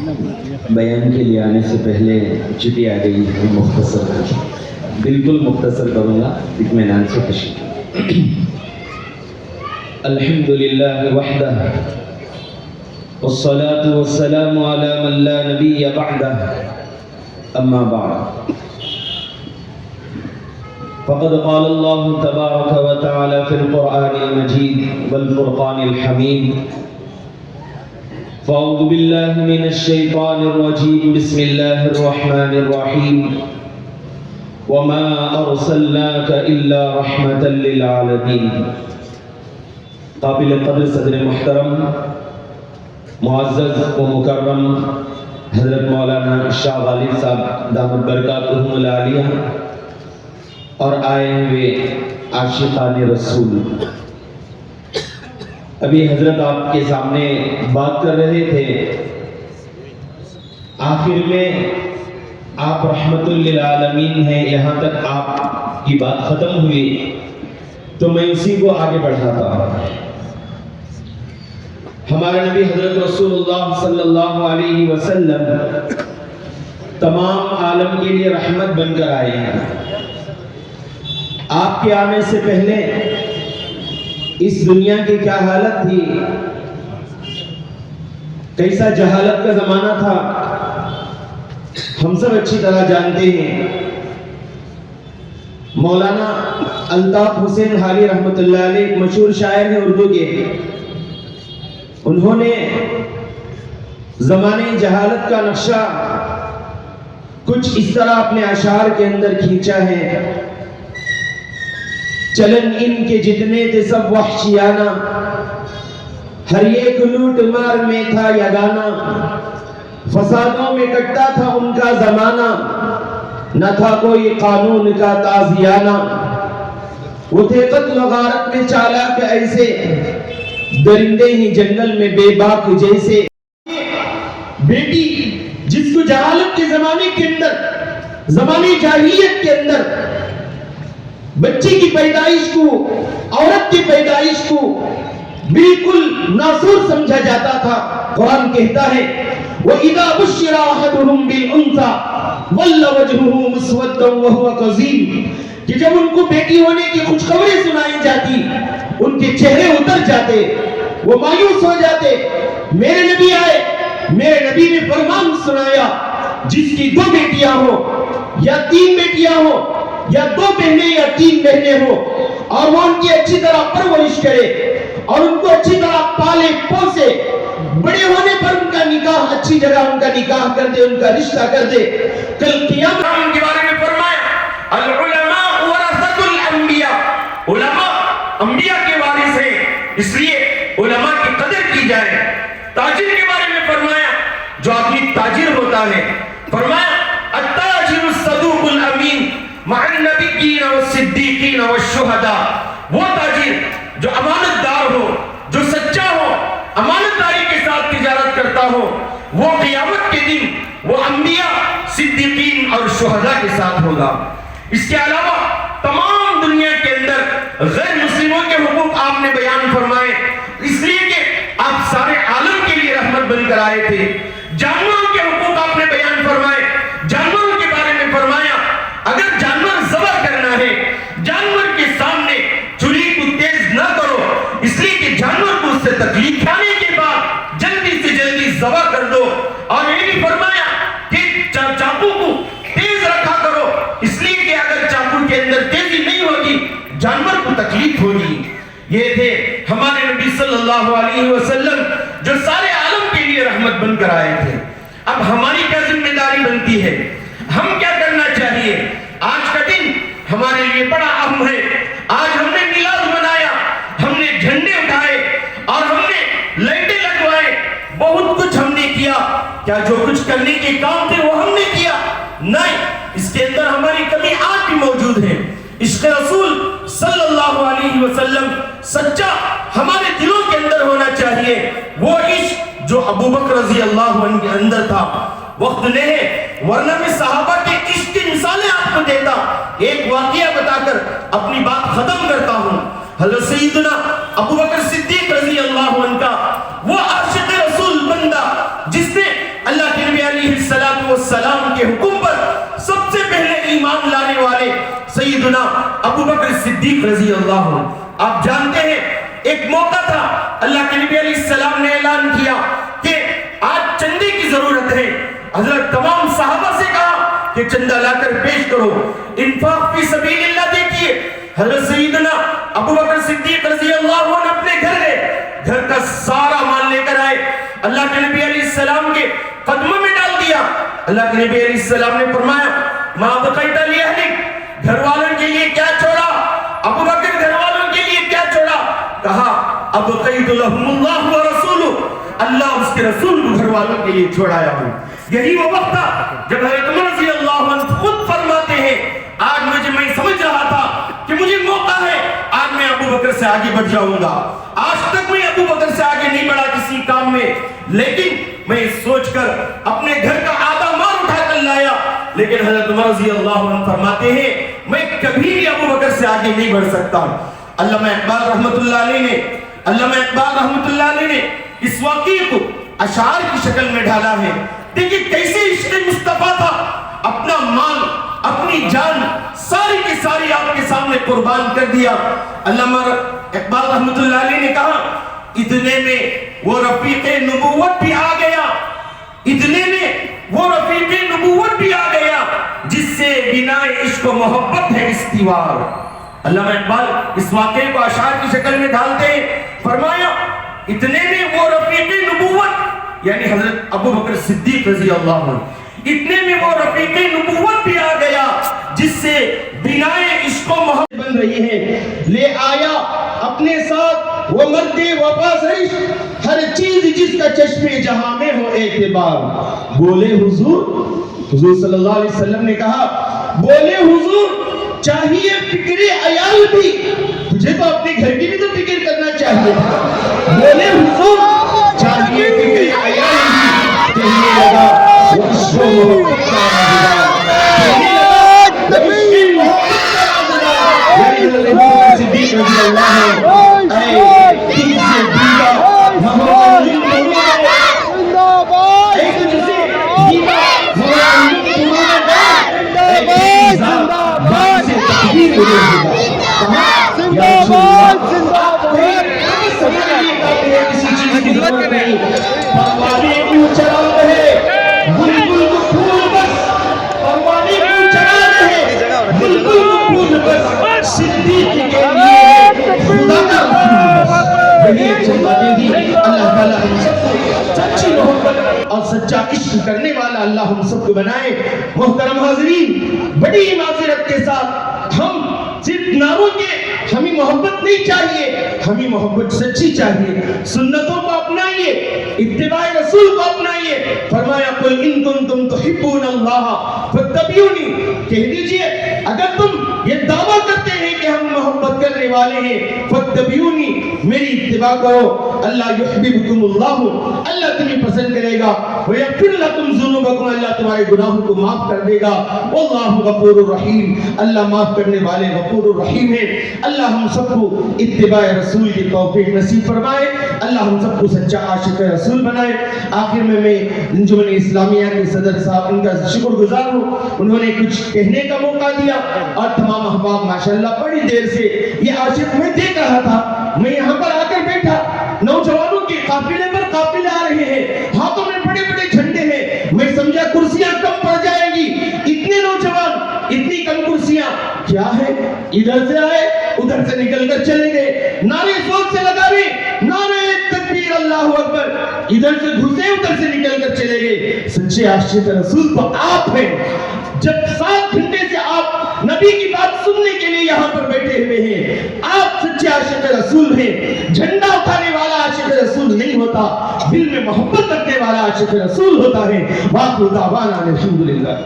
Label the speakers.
Speaker 1: بیان کے لیے آنے سے پہلے چٹھی آ گئی ہے، مختصر بالکل مختصر کروں گا اطمینان سے تشریح۔ الحمد للہ وحدہ والصلاة والسلام على من لا نبی بعدہ، اما بعد فقد قال الله تبارك وتعالى في القرآن المجيد والفرقان الحميد: فأعوذ بالله من الشيطان الرجيم، بسم الله الرحمن الرحيم، وما أرسلناك إلا رحمة للعالمين۔ قابل قدر صدر محترم معزز و مکرم حضرت مولانا شاہ غالب صاحب دامت برکاتہم العالیہ اور آئے ہوئے عاشقان رسول، ابھی حضرت آپ کے سامنے بات کر رہے تھے، آخر میں آپ رحمت للعالمین ہیں، یہاں تک آپ کی بات ختم ہوئی تو میں اسی کو آگے بڑھاتا ہوں۔ ہمارے نبی حضرت رسول اللہ صلی اللہ علیہ وسلم تمام عالم کے لیے رحمت بن کر آئے ہیں۔ آپ کے آنے سے پہلے اس دنیا کی کیا حالت تھی، کیسا جہالت کا زمانہ تھا، ہم سب اچھی طرح جانتے ہیں۔ مولانا الطاف حسین حالی رحمت اللہ علیہ ایک مشہور شاعر ہیں اردو کے، انہوں نے زمانے جہالت کا نقشہ کچھ اس طرح اپنے اشعار کے اندر کھینچا ہے: چلن ان کے جتنے تھے سب وحشیانہ، ہر ایک لوٹ مار میں تھا یگانہ، فسادوں میں کٹتا تھا ان کا زمانہ، نہ تھا کوئی قانون کا تازیانہ، وہ تھے قتل و غارت میں چالاک ایسے، درندے ہی جنگل میں بے باک جیسے۔ بیٹی جس کو جہالت کے زمانے کے اندر، زمانے جاہلیت کے اندر بچی کی پیدائش کو، عورت کی پیدائش کو بالکل ناسور سمجھا جاتا تھا، قرآن کہتا ہے وَإِذَا بُشِّرَ أَحَدُهُمْ بِالْأُنثَىٰ وَلَّ وَجْهُهُ مُسْوَدًّا وَهُوَ كَظِيمٌ، کہ جب ان کو بیٹی ہونے کی خوشخبری سنائی جاتی ان کے چہرے اتر جاتے، وہ مایوس ہو جاتے۔ میرے نبی آئے، میرے نبی نے فرمان سنایا جس کی 2 بیٹیاں ہو یا 3 بیٹیاں ہو یا 2 بہنیں یا 3 بہنیں ہو، اور وہ ان کی اچھی طرح پرورش کرے اور ان کو اچھی طرح پالے پوسے، بڑے ہونے پر ان کا نکاح اچھی جگہ ان کا نکاح کر دے، ان کا رشتہ کر دے۔ کل قیامت ان کے بارے میں فرمایا العلماء ورثۃ الانبیاء، علماء انبیاء کے وارث ہیں، اس لیے علماء کی قدر کی جائے۔ تاجر کے بارے میں فرمایا جو آدمی تاجر ہوتا ہے، فرمایا التاجر الصدوق الامین مع النبیین والصدیقین والشہداء، وہ تاجر جو امانت دار ہو، جو سچا ہو، امانت داری کے ساتھ تجارت کرتا ہو، وہ قیامت کے دن وہ انبیاء، صدیقین اور شہداء کے ساتھ ہوگا۔ اس کے علاوہ تمام دنیا کے اندر غیر مسلموں کے حقوق آپ نے بیان فرمائے، اس لیے کہ آپ سارے عالم کے لیے رحمت بن کر آئے تھے۔ جانوروں کے حقوق آپ نے بیان فرمائے، جانوروں کے بارے میں فرمایا اگر جانور ذبح کرنا ہے، جانور کے سامنے چھری کو تیز نہ کرو، اس لیے کہ جانور کو اس سے تکلیف آنے کے بعد جلدی سے جلدی ذبح کر دو، اور یہ بھی فرمایا کہ چاقو کو تیز رکھا کرو، اس لیے کہ اگر چاقو کے اندر تیزی نہیں ہوگی جانور کو تکلیف ہوگی۔ یہ تھے ہمارے نبی صلی اللہ علیہ وسلم جو سارے عالم کے لیے رحمت بن کر آئے تھے۔ اب ہماری کیا ذمہ داری بنتی ہے، ہم کیا کرنا چاہیے؟ آج کا دن ہمارے لیے بڑا اہم ہے۔ آج ہم نے میلاد منایا، ہم نے جھنڈے اٹھائے اور ہم نے لائٹیں لگوائے، بہت کچھ ہم نے کیا۔ کیا جو کچھ کرنے کے کام تھے وہ ہم نے کیا؟ نہیں، اس کے اندر ہماری کمی آج بھی موجود ہے۔ عشق رسول صلی اللہ علیہ وسلم سچا ہمارے دلوں کے اندر ہونا چاہیے، وہ عشق جو ابو بکر رضی اللہ عنہ کے اندر تھا۔ وقت نہیں ہے ورنہ میں صحابہ کے عشق کی مثالیں آپ کو دیتا، ایک واقعہ بتا کر اپنی بات ختم کرتا ہوں۔ حضرت سیدنا ابو بکر صدیق رضی اللہ عنہ کا وہ عاشق رسول بندہ جس نے اللہ کے
Speaker 2: سیدنا ابو بکر صدیق رضی اللہ عنہ. آپ جانتے ہیں ایک موقع تھا, اللہ کے نبی علیہ السلام نے اعلان کیا کہ آج چندے کی ضرورت ہے. حضرت تمام صحابہ سے کہا کہ چندہ لا کر پیش کرو. انفاق فی سبیل اللہ دیکھیے, حضرت سیدنا ابو بکر صدیق رضی اللہ عنہ اپنے گھر گئے, گھر کا سارا مال لے کر آئے, اللہ کے نبی علیہ السلام کے قدموں میں ڈال دیا. اللہ کے نبی علیہ السلام نے فرمایا ما بقیت لأہلک, گھر والوں کے لیے کیا چھوڑا؟ ابو بکر گھر والوں کے لیے کیا چھوڑا؟ کہا ابقیت لہم اللہ ورسولہ, اللہ اس کے رسول کو گھر والوں کے لیے چھوڑایا ہوں. یہی وہ وقت تھا جب حضرت عمر رضی اللہ عنہ خود فرماتے ہیں آج میں سمجھ رہا تھا کہ مجھے موقع ہے, آج میں ابو بکر سے آگے بڑھ جاؤں گا. آج تک میں ابو بکر سے آگے نہیں بڑھا کسی کام میں, لیکن میں سوچ کر اپنے گھر کا آدھا مال اٹھا کر لایا. لیکن حضرت عمر رضی اللہ عنہ فرماتے ہیں میں کبھی بھی ابو بکر سے آگے نہیں بڑھ سکتا. علامہ اقبال رحمۃ اللہ علیہ نے اس واقعے کو اشعار کی شکل میں ڈالا ہے. دیکھیں کیسے عشق مصطفیٰ تھا, اپنا مال اپنی جان ساری کی ساری آپ کے سامنے قربان کر دیا. علامہ اقبال رحمۃ اللہ علیہ نے کہا اتنے میں وہ رفیق نبوت بھی آ گیا, اتنے میں وہ رفیق نبوت بھی آ گیا جس سے بنا عشق و محبت ہے استوار. علامہ اقبال اس واقعے کو اشعار کی شکل میں ڈالتے ہیں, فرمایا اتنے میں وہ رفیق نبوت یعنی حضرت ابو بکر صدیق رضی اللہ عنہ, اتنے میں وہ رفیق نبوت بھی آ گیا جس سے بنا عشق و محبت
Speaker 1: بن رہی ہے. لے آیا اپنے ساتھ وہ مرد وفا سرش, ہر چیز جس کا چشمے جہاں میں ہو اعتبار. بولے حضور صلی اللہ علیہ وسلم نے کہا بولے حضور چاہیے فکر عیال بھی, تجھے تو اپنے گھر کی بھی تو فکر کرنا چاہیے. بولے حضور چاہیے فکر عیال بھی, کہنے لگا وہ عشق و محبت کا مزدار, کہنے لگا وہ عشق و محبت کا مزدار. یعنی حضرت ابو بکر صدیق رضی اللہ عنہ اے تجھ سے دیدہ محمد اے تجھ سے دیدہ محمد اے زندہ باد سے تکبیر ہوئے زندہ باد کسی چیز کی ضرورت نہیں. پروانے کیوں چلا رہے بلبل کو پھول بس, پروانے کیوں چلا رہے بلبل کو پھول بس, صدیق کے لیے خدا کا پھول بس. وہی ایک باتیں دی. اللہ تعالیٰ ہم سب کو سچی محبت اور سچا عشق کرنے والا اللہ ہم سب کو بنائے. محترم حاضرین, بڑی معذرت کے ساتھ ہم صرف نعروں کے ہمیں محبت نہیں چاہیے, ہمیں محبت سچی چاہیے. سنتوں کو اپنائیے, اتباع رسول کو اپنائیے. فرمایا قل ان کنتم تحبون اللہ فاتبعونی, کہہ دیجئے اگر تم یہ دعویٰ کرتے ہیں کہ ہم محبت کرنے والے ہیں, فاتبعونی, میری اتباع کرو. اللہ یحببکم اللہ, اللہ تمہیں پسند کرے گا. ویغفر لکم ذنوبکم, اللہ تمہارے گناہوں کو معاف کر دے گا. واللہ غفور الرحیم, اللہ معاف کرنے والے غفور الرحیم ہے. اللہ ہم سب کو اتباع رسول کی توفیق نصیب فرمائے. اللہ ہم سب کو سچا عاشق رسول بنائے. آخر میں انجمن اسلامیہ کے صدر صاحب ان کا شکر گزار ہوں, انہوں نے کچھ کہنے کا موقع دیا. اور تمام احباب ماشاءاللہ بڑی دیر سے یہ عاشق میں دیکھ رہا تھا. میں یہاں پر آ کر بیٹھا, نوجوانوں کے قافلے پر قافلے آ رہے ہیں, ہاتھوں میں بڑے بڑے جھنڈے ہیں. میں سمجھا کرسیاں کم پڑ جائیں گی, اتنے نوجوان اتنی کم کرسیاں کیا ہے, ادھر سے آئے ادھر سے نکل کر چلے گئے. نعرے زور سے لگا رہے, نعرے تکبیر اللہ اکبر, ادھر سے گھسے ادھر سے نکل کر چلے گئے. سچے عاشق رسول تو آپ ہیں. جب 7 گھنٹے سے آپ نبی کی بات سننے کے لیے یہاں پر بیٹھے ہوئے ہیں, آپ سچے عاشق رسول ہیں. جھنڈا اٹھانے والا عاشق رسول نہیں ہوتا, دل میں محبت رکھنے والا عاشق رسول ہوتا ہے. واقع دعوانا الحمدللہ.